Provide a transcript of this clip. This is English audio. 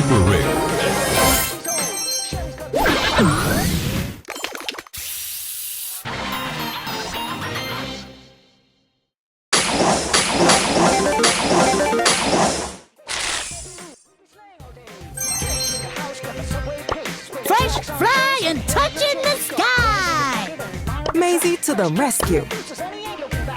super rare. Fresh fry and touching the sky. Maisie to the rescue.